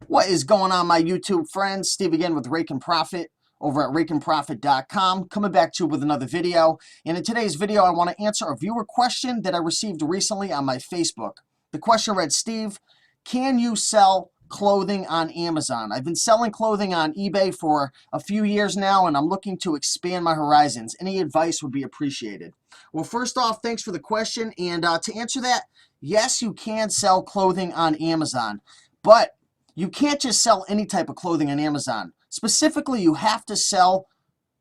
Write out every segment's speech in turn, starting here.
What is going on, my YouTube friends? Steve again with Rake and Profit over at rakeandprofit.com, coming back to you with another video. And in today's video, I want to answer a viewer question that I received recently on my Facebook. The question read, Steve, can you sell clothing on Amazon? I've been selling clothing on eBay for a few years now, and I'm looking to expand my horizons. Any advice would be appreciated. Well, first off, thanks for the question. And to answer that, yes, you can sell clothing on Amazon, but you can't just sell any type of clothing on Amazon. Specifically, you have to sell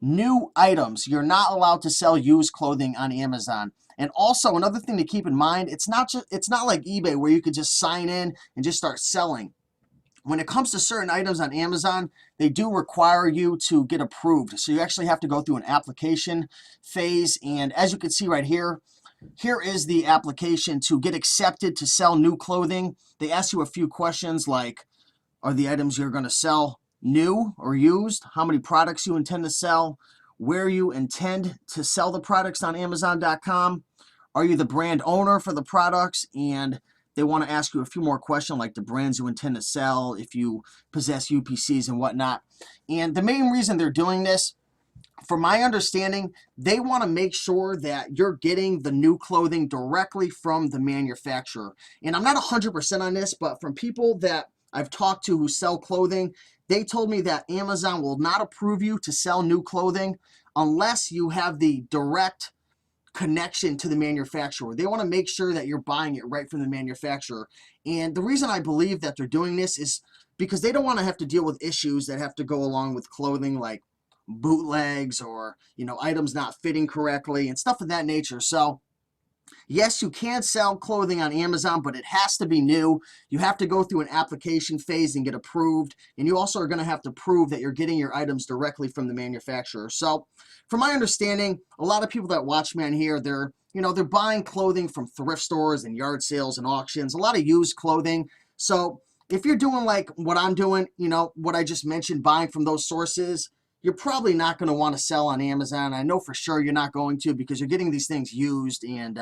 new items. You're not allowed to sell used clothing on Amazon. And also, another thing to keep in mind, it's not like eBay where you could just sign in and just start selling. When it comes to certain items on Amazon, they do require you to get approved. So you actually have to go through an application phase. And as you can see right here, here is the application to get accepted to sell new clothing. They ask you a few questions like, are the items you're going to sell new or used? How many products you intend to sell? Where you intend to sell the products on Amazon.com? Are you the brand owner for the products? And they want to ask you a few more questions like the brands you intend to sell, if you possess UPCs and whatnot. And the main reason they're doing this, from my understanding, they want to make sure that you're getting the new clothing directly from the manufacturer. And I'm not 100% on this, but from people that I've talked to who sell clothing, they told me that Amazon will not approve you to sell new clothing unless you have the direct connection to the manufacturer. They want to make sure that you're buying it right from the manufacturer. And the reason I believe that they're doing this is because they don't want to have to deal with issues that have to go along with clothing, like bootlegs or, items not fitting correctly and stuff of that nature. So yes, you can sell clothing on Amazon, but it has to be new. You have to go through an application phase and get approved. And you also are going to have to prove that you're getting your items directly from the manufacturer. So from my understanding, a lot of people that watch me on here, they're buying clothing from thrift stores and yard sales and auctions, a lot of used clothing. So if you're doing like what I'm doing, what I just mentioned, buying from those sources, you're probably not going to want to sell on Amazon. I know for sure you're not going to, because you're getting these things used, and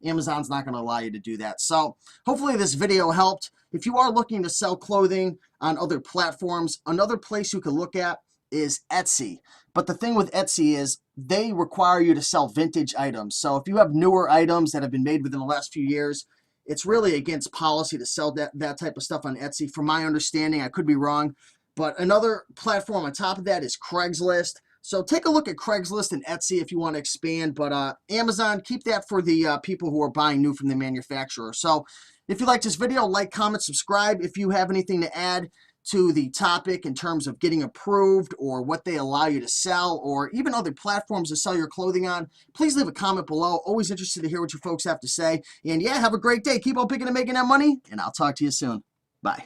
Amazon's not going to allow you to do that. So hopefully this video helped. If you are looking to sell clothing on other platforms, another place you could look at is Etsy. But the thing with Etsy is they require you to sell vintage items. So if you have newer items that have been made within the last few years, it's really against policy to sell that type of stuff on Etsy. From my understanding, I could be wrong. But another platform on top of that is Craigslist. So take a look at Craigslist and Etsy if you want to expand. But Amazon, keep that for the people who are buying new from the manufacturer. So if you like this video, like, comment, subscribe. If you have anything to add to the topic in terms of getting approved or what they allow you to sell, or even other platforms to sell your clothing on, please leave a comment below. Always interested to hear what you folks have to say. And yeah, have a great day. Keep on picking and making that money, and I'll talk to you soon. Bye.